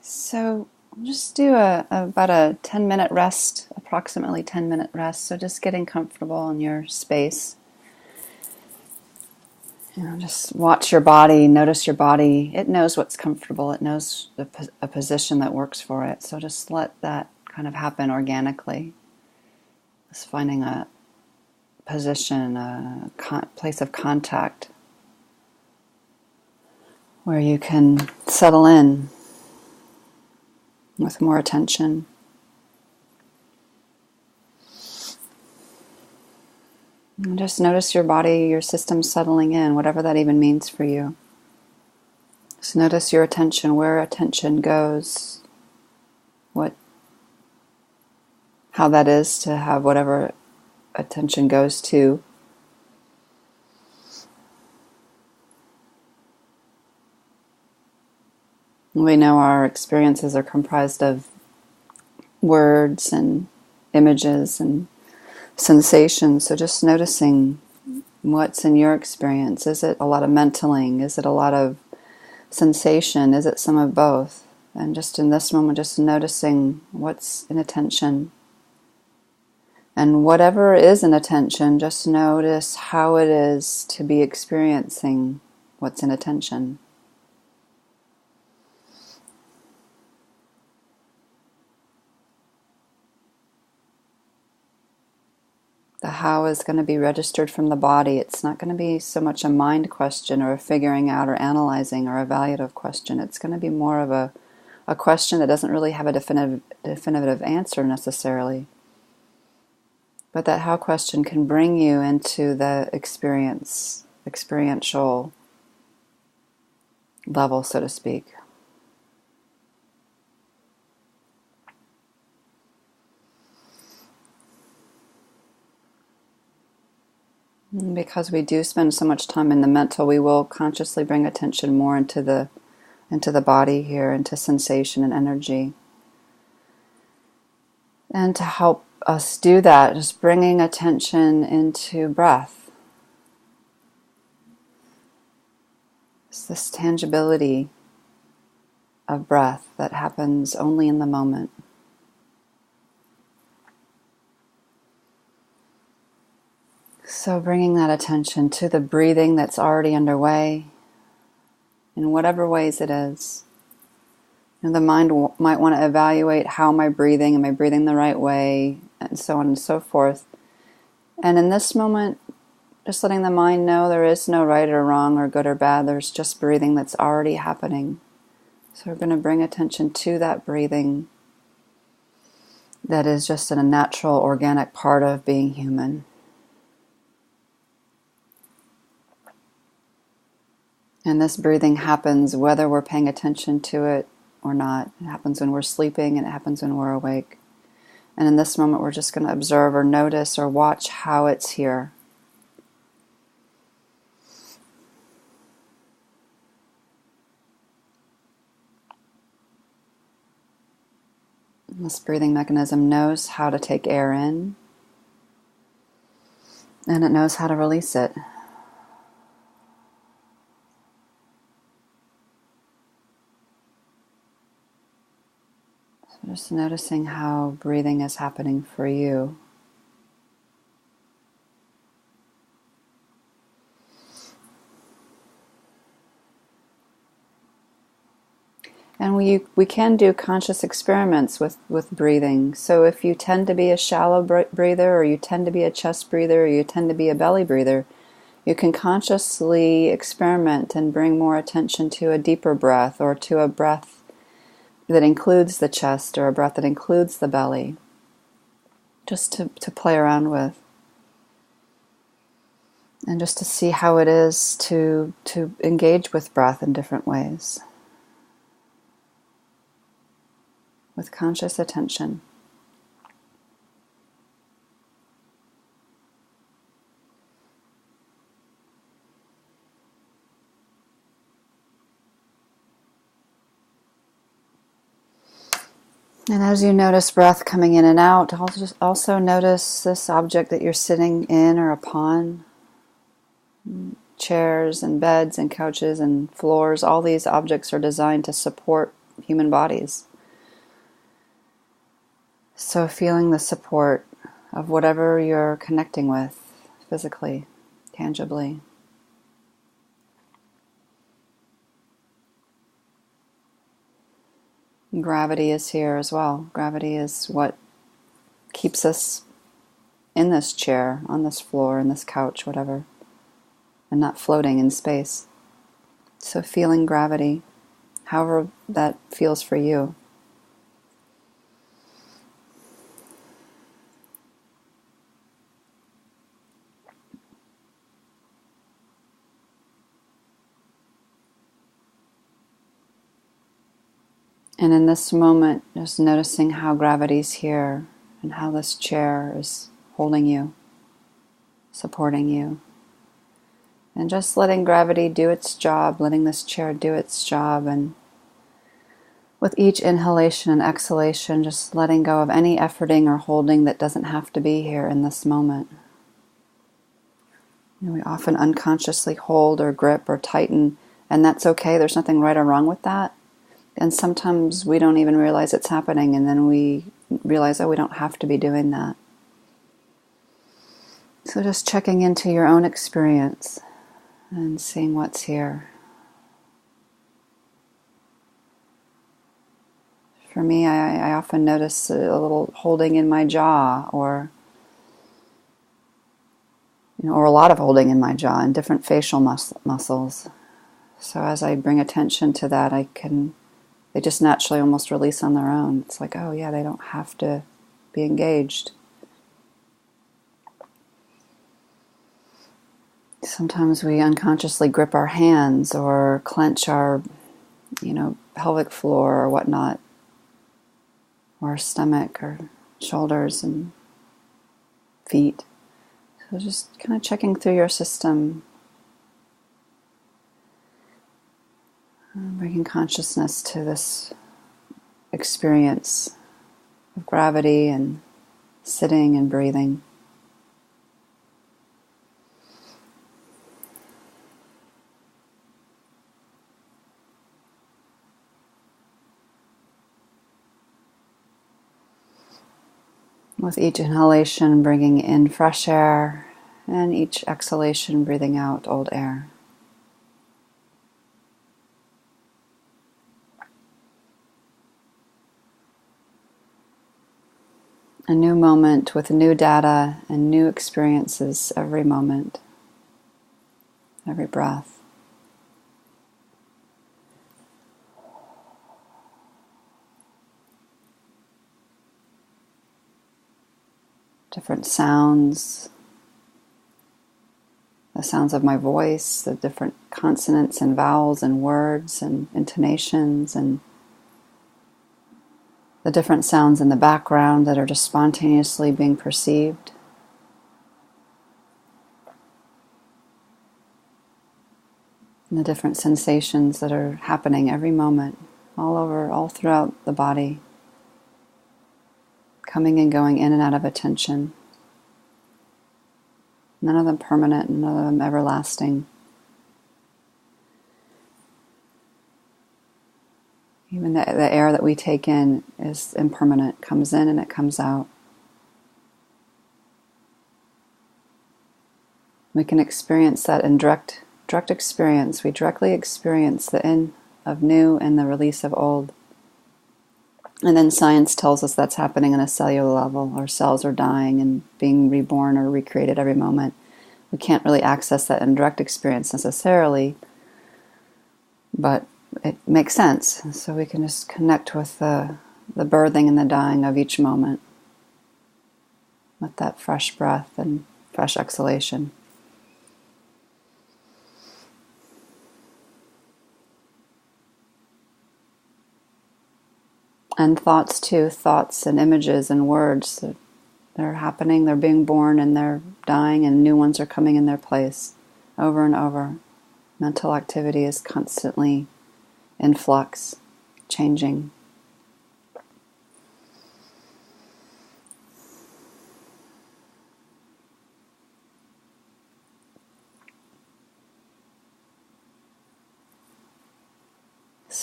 So just do about a 10-minute rest, approximately 10-minute rest. So just getting comfortable in your space. Just watch your body, notice your body. It knows what's comfortable. It knows a position that works for it. So just let that kind of happen organically. Just finding a position, a place of contact where you can settle in with more attention. And just notice your body, your system settling in, whatever that even means for you. Just notice your attention, where attention goes, how that is to have whatever attention goes to. We know our experiences are comprised of words and images and sensations, so just noticing what's in your experience. Is it a lot of mentaling? Is it a lot of sensation? Is it some of both? And just in this moment, just noticing what's in attention. And whatever is in attention, just notice how it is to be experiencing what's in attention. The how is going to be registered from the body. It's not going to be so much a mind question or a figuring out or analyzing or evaluative question. It's going to be more of a question that doesn't really have a definitive answer necessarily. But that how question can bring you into the experiential level, so to speak. Because we do spend so much time in the mental, we will consciously bring attention more into the body here, into sensation and energy. And to help us do that, just bringing attention into breath. It's this tangibility of breath that happens only in the moment. So bringing that attention to the breathing that's already underway, in whatever ways it is. The mind might want to evaluate, how am I breathing? Am I breathing the right way? And so on and so forth. And in this moment, just letting the mind know there is no right or wrong or good or bad. There's just breathing that's already happening. So we're going to bring attention to that breathing that is just a natural, organic part of being human. And this breathing happens whether we're paying attention to it or not. It happens when we're sleeping and it happens when we're awake. And in this moment, we're just going to observe or notice or watch how it's here. This breathing mechanism knows how to take air in, and it knows how to release it. So just noticing how breathing is happening for you. And we can do conscious experiments with breathing. So if you tend to be a shallow breather, or you tend to be a chest breather, or you tend to be a belly breather, you can consciously experiment and bring more attention to a deeper breath, or to a breath that includes the chest, or a breath that includes the belly, just to play around with. And just to see how it is to engage with breath in different ways. With conscious attention. And as you notice breath coming in and out, also notice this object that you're sitting in or upon. Chairs and beds and couches and floors, all these objects are designed to support human bodies. So feeling the support of whatever you're connecting with physically, tangibly. Gravity is here as well. Gravity is what keeps us in this chair, on this floor, in this couch, whatever, and not floating in space. So feeling gravity, however that feels for you. And in this moment, just noticing how gravity's here and how this chair is holding you, supporting you. And just letting gravity do its job, letting this chair do its job. And with each inhalation and exhalation, just letting go of any efforting or holding that doesn't have to be here in this moment. We often unconsciously hold or grip or tighten, and that's okay. There's nothing right or wrong with that. And sometimes we don't even realize it's happening, and then we realize, oh, we don't have to be doing that. So just checking into your own experience and seeing what's here. For me, I often notice a little holding in my jaw, or a lot of holding in my jaw and different facial muscles. So as I bring attention to that, they just naturally almost release on their own. It's like, oh yeah, they don't have to be engaged. Sometimes we unconsciously grip our hands or clench our, pelvic floor or whatnot, or our stomach or shoulders and feet. So just kind of checking through your system, bringing consciousness to this experience of gravity and sitting and breathing. With each inhalation, bringing in fresh air, and each exhalation, breathing out old air. A new moment with new data and new experiences every moment, every breath. Different sounds, the sounds of my voice, the different consonants and vowels and words and intonations, and the different sounds in the background that are just spontaneously being perceived. And the different sensations that are happening every moment, all throughout the body, coming and going in and out of attention. None of them permanent, none of them everlasting. Even the air that we take in is impermanent, comes in and it comes out. We can experience that in direct experience. We directly experience the in of new and the release of old. And then science tells us that's happening on a cellular level. Our cells are dying and being reborn or recreated every moment. We can't really access that in direct experience necessarily, but it makes sense. So we can just connect with the birthing and the dying of each moment with that fresh breath and fresh exhalation. And thoughts too, thoughts and images and words that they're happening, they're being born and they're dying, and new ones are coming in their place over and over. Mental activity is constantly in flux, changing.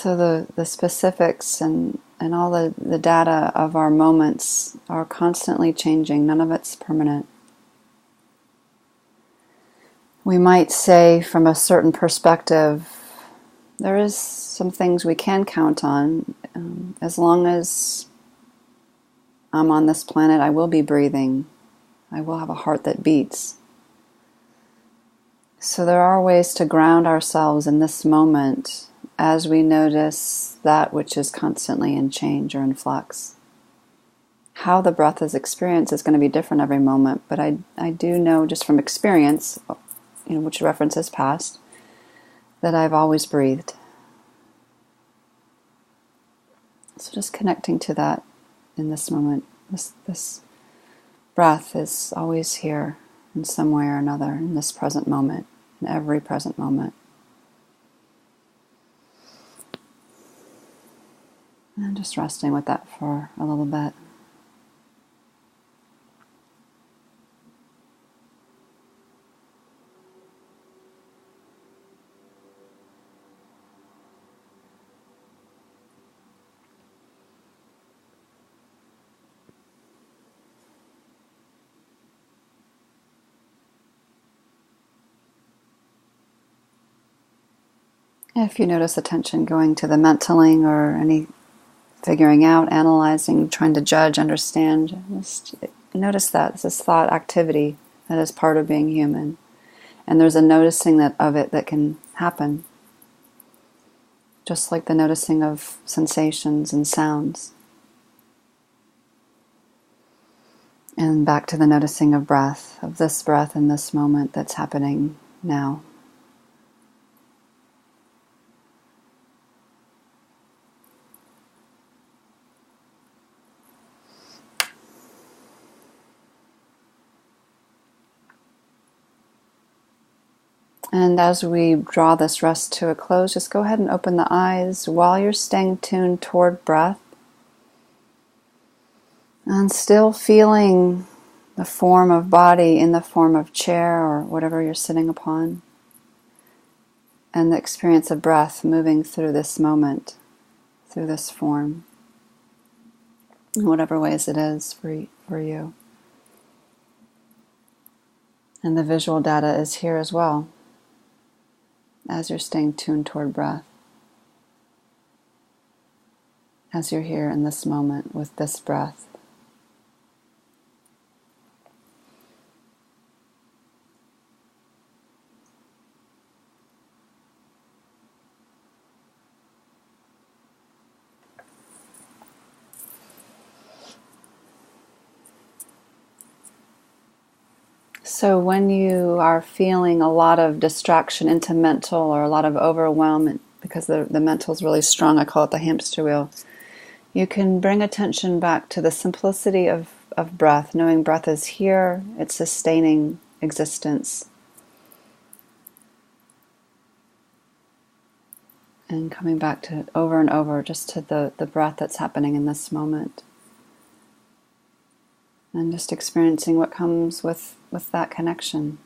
So the specifics and all the data of our moments are constantly changing. None of it's permanent. We might say from a certain perspective, there is some things we can count on. As long as I'm on this planet, I will be breathing. I will have a heart that beats. So there are ways to ground ourselves in this moment as we notice that which is constantly in change or in flux. How the breath is experienced is going to be different every moment, but I do know just from experience, which references past, that I've always breathed. So just connecting to that in this moment. This breath is always here in some way or another in this present moment, in every present moment. And just resting with that for a little bit. If you notice attention going to the mentaling or any figuring out, analyzing, trying to judge, understand, just notice that. This is thought activity that is part of being human. And there's a noticing of it that can happen. Just like the noticing of sensations and sounds. And back to the noticing of breath, of this breath in this moment that's happening now. And as we draw this rest to a close, just go ahead and open the eyes while you're staying tuned toward breath. And still feeling the form of body in the form of chair or whatever you're sitting upon. And the experience of breath moving through this moment, through this form, in whatever ways it is for you. And the visual data is here as well, as you're staying tuned toward breath. As you're here in this moment with this breath. So when you are feeling a lot of distraction into mental or a lot of overwhelm, because the mental is really strong, I call it the hamster wheel, you can bring attention back to the simplicity of breath, knowing breath is here, it's sustaining existence. And coming back to over and over, just to the breath that's happening in this moment. And just experiencing what comes with that connection.